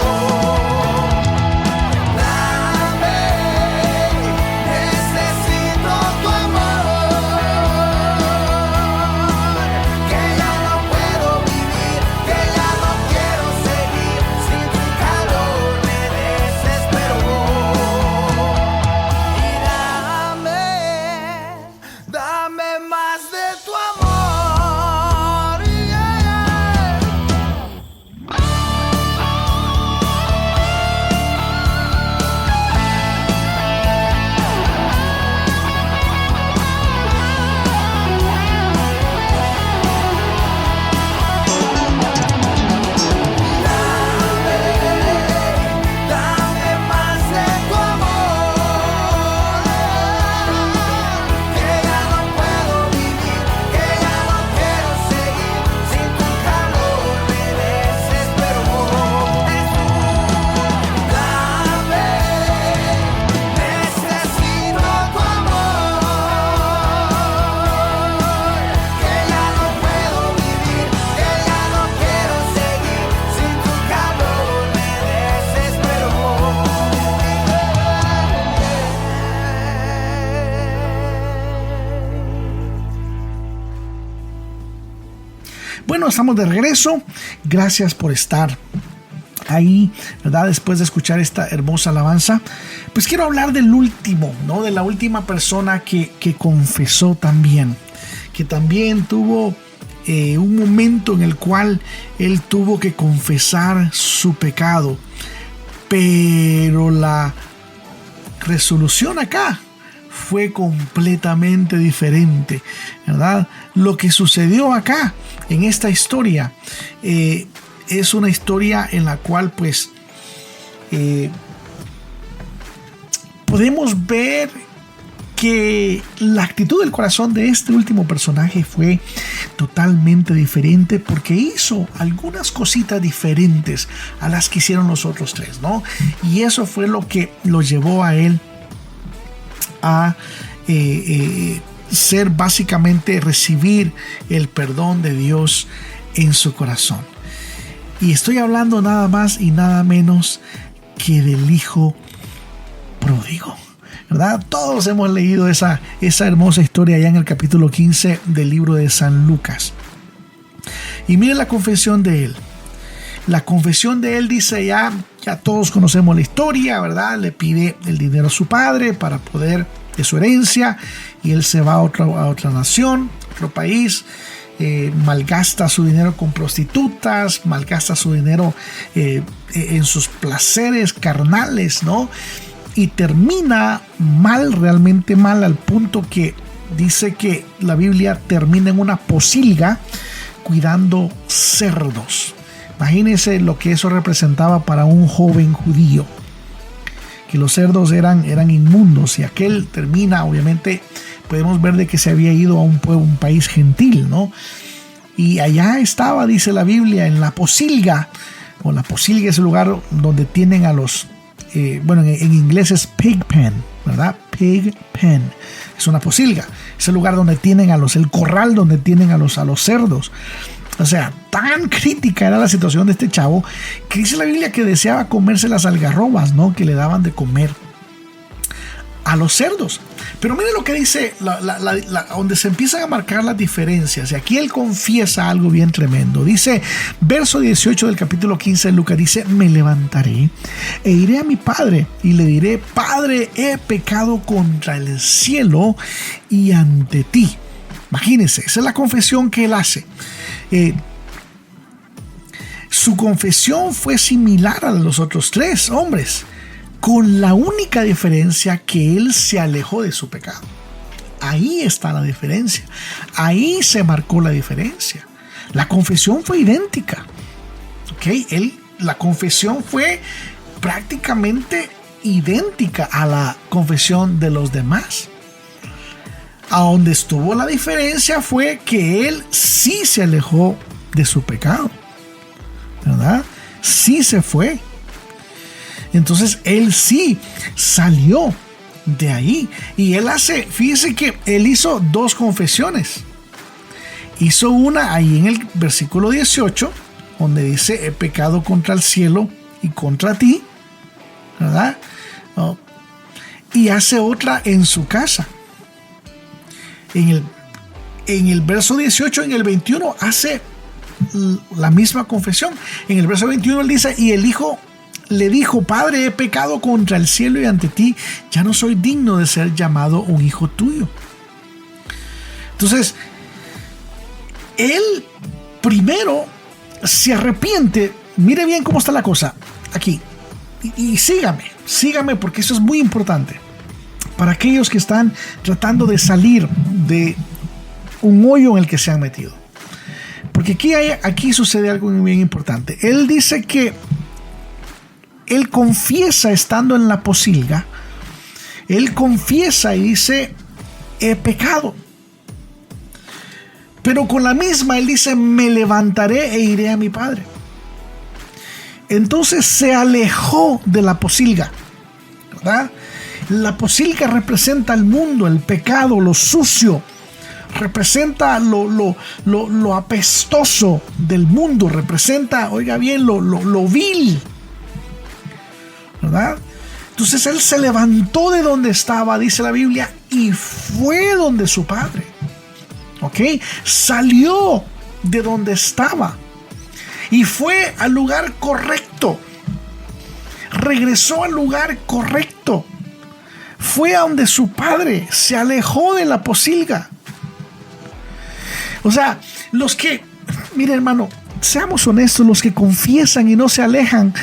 Necesito tu amor, que ya no puedo vivir, que ya no quiero seguir, sin tu calor me desespero. Y dame más de tu amor. Dame más de tu amor, que ya no puedo vivir, que ya no quiero seguir, sin tu calor me desespero. Necesito tu amor, que ya no puedo vivir, que ya no quiero seguir, sin tu calor me desespero. Bueno, estamos de regreso. Gracias por estar ahí, ¿verdad? Después de escuchar esta hermosa alabanza, pues quiero hablar del último, ¿no? De la última persona que confesó también, que también tuvo un momento en el cual él tuvo que confesar su pecado, pero la resolución acá fue completamente diferente, ¿verdad? Lo que sucedió acá en esta historia es una historia en la cual pues podemos ver que la actitud del corazón de este último personaje fue totalmente diferente, porque hizo algunas cositas diferentes a las que hicieron los otros tres, ¿no? Y eso fue lo que lo llevó a él a ser básicamente recibir el perdón de Dios en su corazón. Y estoy hablando nada más y nada menos que del hijo pródigo, ¿verdad? Todos hemos leído esa hermosa historia allá en el capítulo 15 del libro de San Lucas. Y miren la confesión de él. La confesión de él dice, ya todos conocemos la historia, ¿verdad? Le pide el dinero a su padre para poder, de su herencia, y él se va a otra nación, otro país. Malgasta su dinero con prostitutas, malgasta su dinero en sus placeres carnales, ¿no? Y termina mal, realmente mal, al punto que dice que la Biblia termina en una posilga cuidando cerdos. Imagínense lo que eso representaba para un joven judío, que los cerdos eran inmundos, y aquel termina, obviamente podemos ver de que se había ido a un país gentil, ¿no? Y allá estaba, dice la Biblia, en la posilga, o la posilga es el lugar donde tienen a los, en inglés es pig pen, ¿verdad? Pig pen, es una posilga, es el lugar donde tienen el corral donde tienen a los cerdos. O sea, tan crítica era la situación de este chavo, que dice la Biblia que deseaba comerse las algarrobas, ¿no? Que le daban de comer a los cerdos. Pero mire lo que dice, donde se empiezan a marcar las diferencias. Y aquí él confiesa algo bien tremendo. Dice, verso 18 del capítulo 15 de Lucas, dice, me levantaré e iré a mi padre y le diré, Padre, he pecado contra el cielo y ante ti. Imagínense, esa es la confesión que él hace. Su confesión fue similar a la de los otros tres hombres, con la única diferencia que él se alejó de su pecado. Ahí está la diferencia. Ahí se marcó la diferencia. La confesión fue idéntica. La confesión fue prácticamente idéntica a la confesión de los demás. A donde estuvo la diferencia fue que él sí se alejó de su pecado, ¿verdad? Sí se fue. Entonces él sí salió de ahí. Y él fíjese que él hizo dos confesiones. Hizo una ahí en el versículo 18, donde dice, he pecado contra el cielo y contra ti, ¿verdad? Y hace otra en su casa. En el verso 18, en el 21 hace la misma confesión. En el verso 21 él dice, y el hijo le dijo, Padre, he pecado contra el cielo y ante ti, ya no soy digno de ser llamado un hijo tuyo. Entonces, él primero se arrepiente. Mire bien cómo está la cosa aquí. Y sígame porque eso es muy importante para aquellos que están tratando de salir de un hoyo en el que se han metido. Porque aquí sucede algo bien importante. Él dice que él confiesa estando en la posilga. Él confiesa y dice, he pecado. Pero con la misma él dice, me levantaré e iré a mi padre. Entonces se alejó de la posilga, ¿verdad? La posilga representa el mundo, el pecado, lo sucio. Representa lo apestoso del mundo. Representa, oiga bien, lo vil, ¿verdad? Entonces él se levantó de donde estaba, dice la Biblia, y fue donde su padre. Salió de donde estaba y fue al lugar correcto, regresó al lugar correcto. Fue a donde su padre, se alejó de la posilga. O sea, mire hermano, seamos honestos, los que confiesan y no se alejan,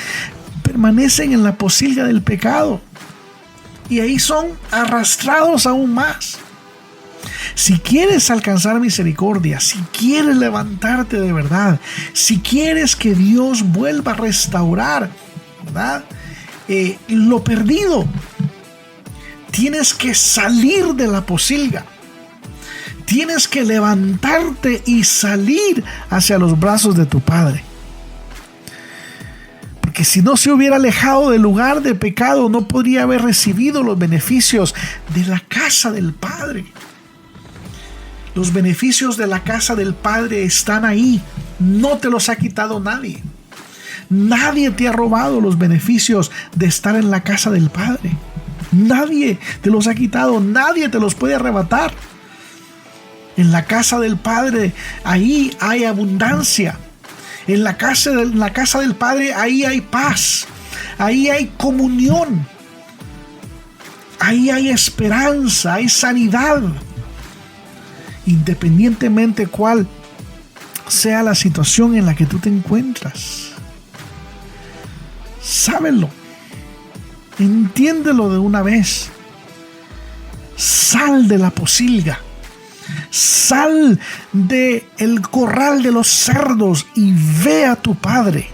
permanecen en la posilga del pecado. Y ahí son arrastrados aún más. Si quieres alcanzar misericordia, si quieres levantarte de verdad, si quieres que Dios vuelva a restaurar, ¿verdad? Lo perdido, tienes que salir de la posilga. Tienes que levantarte y salir hacia los brazos de tu Padre. Porque si no se hubiera alejado del lugar de pecado, no podría haber recibido los beneficios de la casa del Padre. Los beneficios de la casa del Padre están ahí. No te los ha quitado nadie. Nadie te ha robado los beneficios de estar en la casa del Padre. Nadie te los ha quitado. Nadie te los puede arrebatar. En la casa del Padre, ahí hay abundancia. En la casa del Padre, ahí hay paz. Ahí hay comunión. Ahí hay esperanza, hay sanidad. Independientemente cuál sea la situación en la que tú te encuentras. Sábelo. Entiéndelo de una vez. Sal de la posilga. Sal de el corral de los cerdos y ve a tu Padre.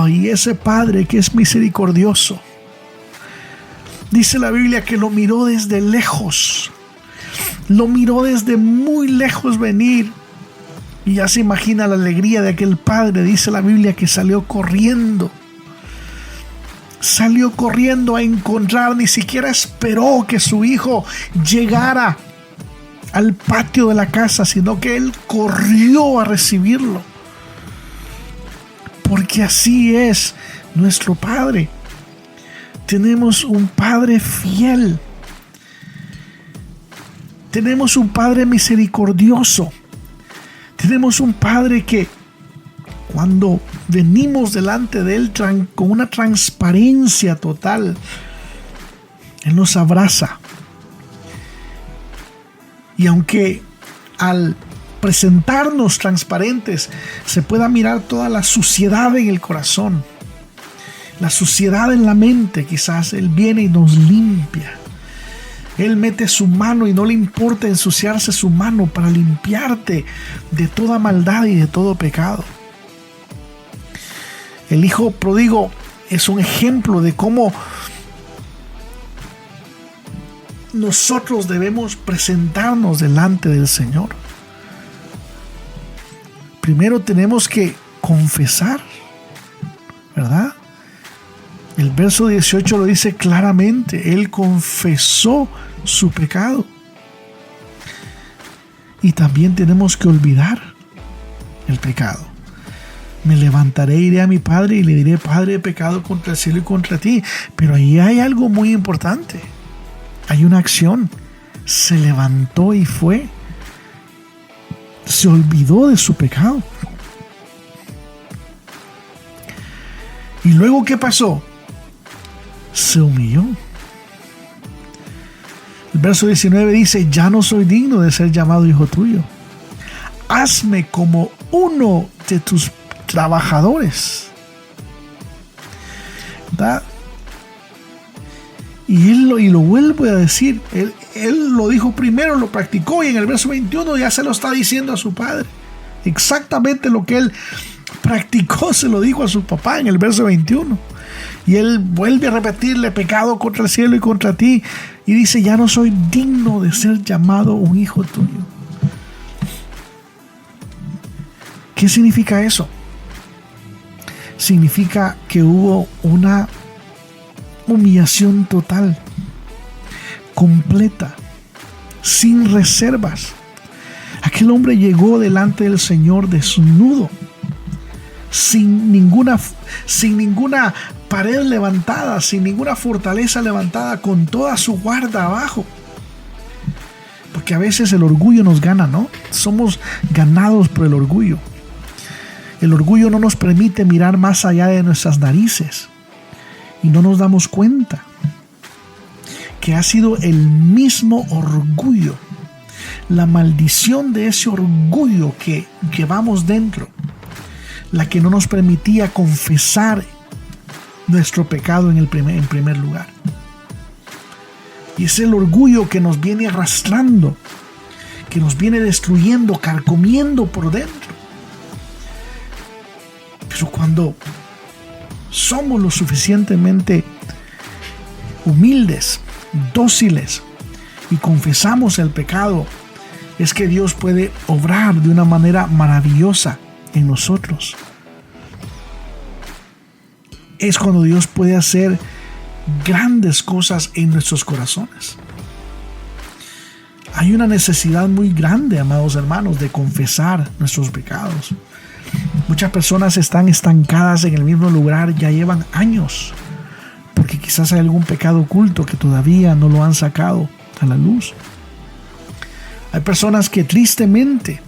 Y ese Padre que es misericordioso. Dice la Biblia que lo miró desde lejos. Lo miró desde muy lejos venir. Y ya se imagina la alegría de aquel padre. Dice la Biblia que salió corriendo. Salió corriendo a encontrar, ni siquiera esperó que su hijo llegara al patio de la casa, sino que él corrió a recibirlo. Porque así es nuestro Padre. Tenemos un Padre fiel. Tenemos un Padre misericordioso. Tenemos un Padre que cuando venimos delante de Él con una transparencia total, Él nos abraza. Y aunque al presentarnos transparentes se pueda mirar toda la suciedad en el corazón, la suciedad en la mente, quizás Él viene y nos limpia. Él mete su mano y no le importa ensuciarse su mano para limpiarte de toda maldad y de todo pecado. El hijo pródigo es un ejemplo de cómo nosotros debemos presentarnos delante del Señor. Primero tenemos que confesar, ¿verdad? El verso 18 lo dice claramente. Él confesó su pecado. Y también tenemos que olvidar el pecado. Me levantaré, iré a mi padre y le diré: Padre, he pecado contra el cielo y contra ti. Pero ahí hay algo muy importante. Hay una acción. Se levantó y fue. Se olvidó de su pecado. ¿Y luego qué pasó? Se humilló. El verso 19 dice: ya no soy digno de ser llamado hijo tuyo. Hazme como uno de tus trabajadores. ¿Verdad? Y lo vuelve a decir. Él lo dijo primero, lo practicó, y en el verso 21 ya se lo está diciendo a su padre. Exactamente lo que él practicó se lo dijo a su papá en el verso 21. Y él vuelve a repetirle: pecado contra el cielo y contra ti. Y dice: ya no soy digno de ser llamado un hijo tuyo. ¿Qué significa eso? Significa que hubo una humillación total, completa, sin reservas. Aquel hombre llegó delante del Señor desnudo, sin ninguna pared levantada, sin ninguna fortaleza levantada, con toda su guarda abajo. Porque a veces el orgullo nos gana, ¿no? Somos ganados por el orgullo. El orgullo no nos permite mirar más allá de nuestras narices y no nos damos cuenta que ha sido el mismo orgullo, la maldición de ese orgullo que llevamos dentro, la que no nos permitía confesar nuestro pecado en primer lugar. Y es el orgullo que nos viene arrastrando, que nos viene destruyendo, carcomiendo por dentro. Pero cuando somos lo suficientemente humildes, dóciles y confesamos el pecado, es que Dios puede obrar de una manera maravillosa en nosotros. Es cuando Dios puede hacer grandes cosas en nuestros corazones. Hay una necesidad muy grande, amados hermanos, de confesar nuestros pecados. Muchas personas están estancadas en el mismo lugar, ya llevan años, porque quizás hay algún pecado oculto que todavía no lo han sacado a la luz. Hay personas que tristemente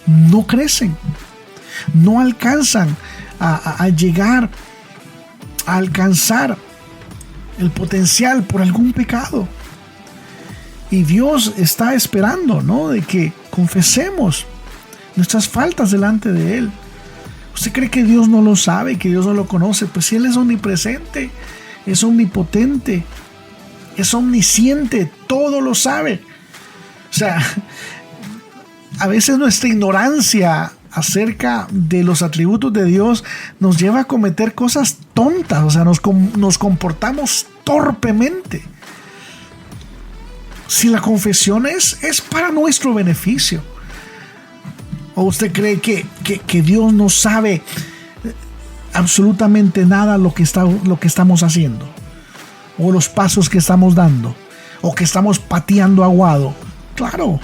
no crecen, no alcanzan a llegar a alcanzar el potencial por algún pecado. Y Dios está esperando, ¿no?, de que confesemos nuestras faltas delante de Él. ¿Usted cree que Dios no lo sabe, que Dios no lo conoce? Pues si Él es omnipresente, es omnipotente, es omnisciente, todo lo sabe. O sea, a veces nuestra ignorancia acerca de los atributos de Dios nos lleva a cometer cosas tontas. O sea, nos comportamos torpemente. Si la confesión es para nuestro beneficio. ¿O usted cree que Dios no sabe absolutamente nada lo que estamos haciendo? ¿O los pasos que estamos dando? ¿O que estamos pateando aguado? Claro,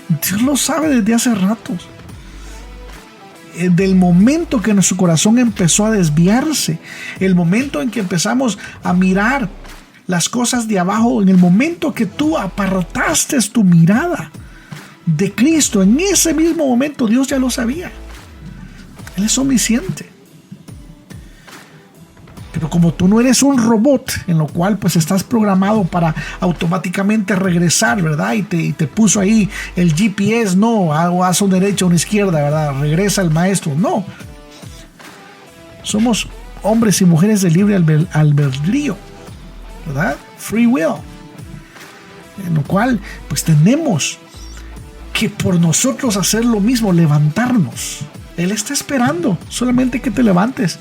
Dios lo sabe desde hace ratos. Del momento que nuestro corazón empezó a desviarse, el momento en que empezamos a mirar las cosas de abajo, en el momento que tú apartaste tu mirada de Cristo, en ese mismo momento Dios ya lo sabía. Él es omnisciente. Pero como tú no eres un robot en lo cual pues estás programado para automáticamente regresar, ¿verdad? Y te puso ahí el GPS, no, haz una derecha o una izquierda, ¿verdad? Regresa el maestro, no. Somos hombres y mujeres de libre albedrío, ¿verdad? Free will. En lo cual pues tenemos que por nosotros hacer lo mismo, levantarnos. Él está esperando solamente que te levantes.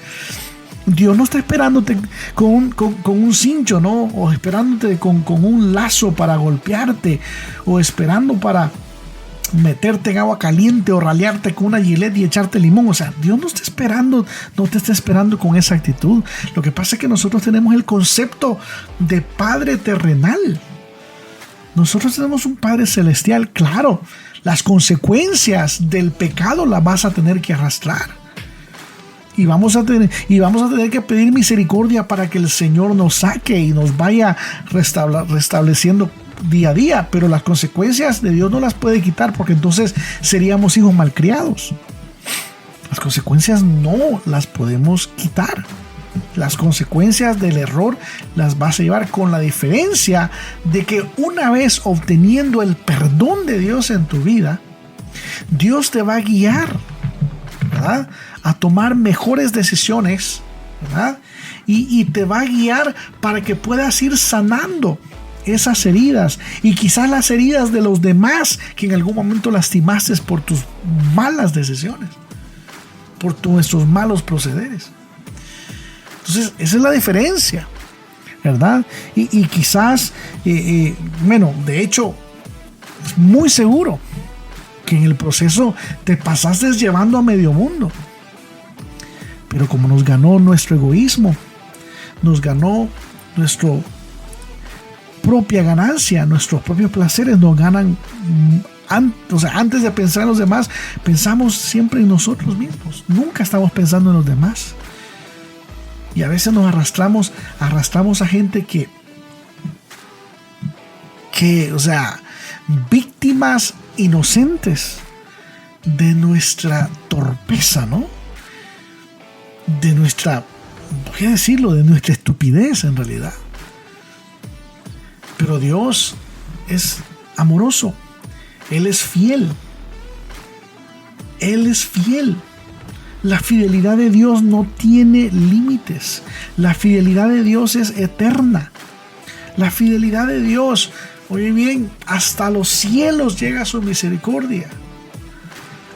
Dios no está esperándote con un cincho, ¿no? O esperándote con un lazo para golpearte, o esperando para meterte en agua caliente o ralearte con una gilet y echarte limón. O sea, Dios no está esperando, no te está esperando con esa actitud. Lo que pasa es que nosotros tenemos el concepto de Padre terrenal. Nosotros tenemos un Padre celestial, claro. Las consecuencias del pecado las vas a tener que arrastrar. Y vamos a tener que pedir misericordia para que el Señor nos saque y nos vaya restableciendo día a día. Pero las consecuencias de Dios no las puede quitar, porque entonces seríamos hijos malcriados. Las consecuencias no las podemos quitar. Las consecuencias del error las vas a llevar, con la diferencia de que una vez obteniendo el perdón de Dios en tu vida, Dios te va a guiar, ¿verdad?, a tomar mejores decisiones, ¿verdad? Y te va a guiar para que puedas ir sanando esas heridas, y quizás las heridas de los demás que en algún momento lastimaste por tus malas decisiones, por nuestros malos procederes. Entonces, esa es la diferencia, ¿verdad? Y quizás, bueno, de hecho, es muy seguro que en el proceso te pasaste llevando a medio mundo. Pero como nos ganó nuestro egoísmo, nos ganó nuestra propia ganancia, nuestros propios placeres nos ganan. O sea, antes de pensar en los demás, pensamos siempre en nosotros mismos. Nunca estamos pensando en los demás. Y a veces nos arrastramos a gente que, o sea, víctimas inocentes de nuestra torpeza, ¿no? de nuestra, voy a decirlo, de nuestra estupidez en realidad. Pero Dios es amoroso. Él es fiel. Él es fiel. La fidelidad de Dios no tiene límites. La fidelidad de Dios es eterna. La fidelidad de Dios, oye bien, hasta los cielos llega su misericordia.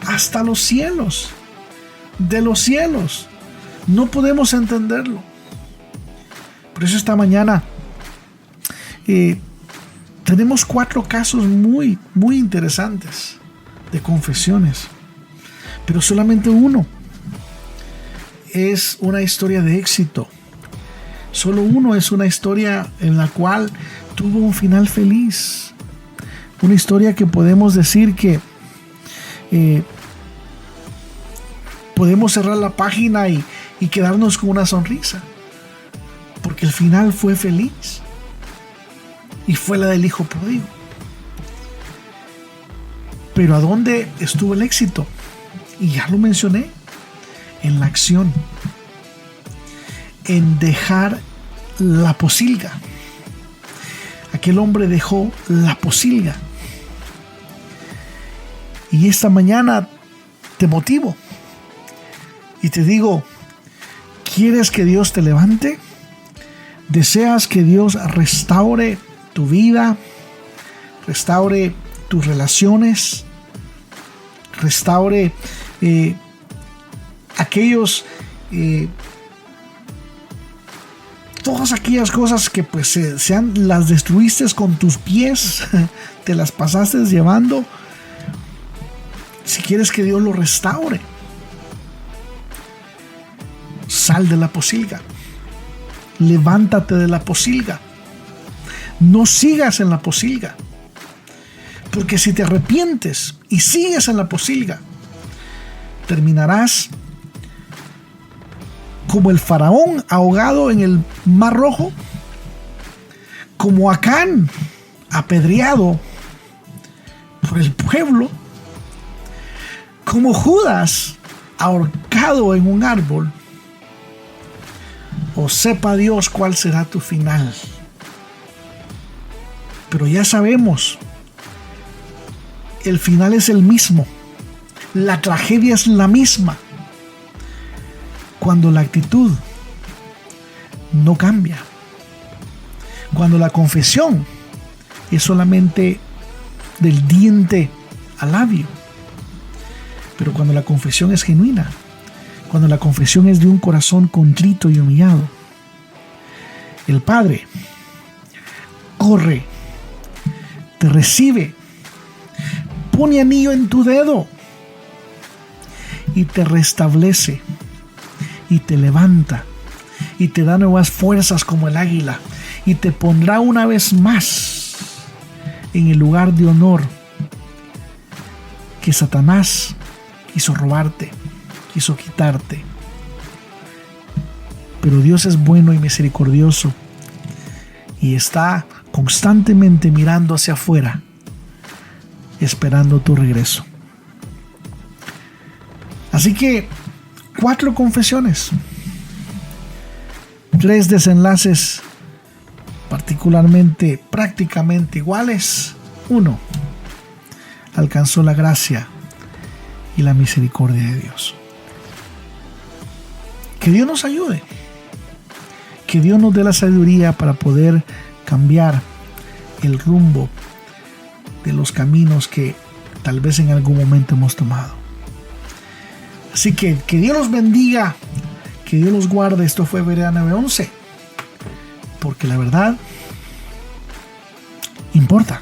Hasta los cielos. De los cielos. No podemos entenderlo. Por eso esta mañana tenemos 4 casos muy, muy interesantes de confesiones. Pero solamente uno es una historia de éxito. Solo uno es una historia en la cual tuvo un final feliz. Una historia que podemos decir que podemos cerrar la página y quedarnos con una sonrisa. Porque el final fue feliz. Y fue la del hijo pródigo. Pero ¿a dónde estuvo el éxito? Y ya lo mencioné. En la acción. En dejar la posilga. Aquel hombre dejó la posilga. Y esta mañana te motivo. Y te digo, ¿quieres que Dios te levante? ¿Deseas que Dios restaure tu vida? Restaure tus relaciones. Restaure todas aquellas cosas que pues las destruiste con tus pies, te las pasaste llevando. Si quieres que Dios lo restaure, sal de la posilga, levántate de la posilga, no sigas en la posilga, porque si te arrepientes y sigues en la posilga, terminarás como el faraón ahogado en el Mar Rojo, como Acán apedreado por el pueblo, como Judas ahorcado en un árbol. O sepa Dios cuál será tu final. Pero ya sabemos, el final es el mismo, la tragedia es la misma, cuando la actitud no cambia, cuando la confesión es solamente del diente al labio, pero cuando la confesión es genuina, cuando la confesión es de un corazón contrito y humillado, el Padre corre, te recibe, pone anillo en tu dedo y te restablece y te levanta y te da nuevas fuerzas como el águila y te pondrá una vez más en el lugar de honor que Satanás quiso robarte, quiso quitarte. Pero Dios es bueno y misericordioso y está constantemente mirando hacia afuera, esperando tu regreso. Así que 4 confesiones, 3 desenlaces prácticamente iguales. 1 alcanzó la gracia y la misericordia de Dios. Que Dios nos ayude, que Dios nos dé la sabiduría para poder cambiar el rumbo de los caminos que tal vez en algún momento hemos tomado. Así que Dios los bendiga, que Dios los guarde. Esto fue Vereda 911, porque la verdad importa.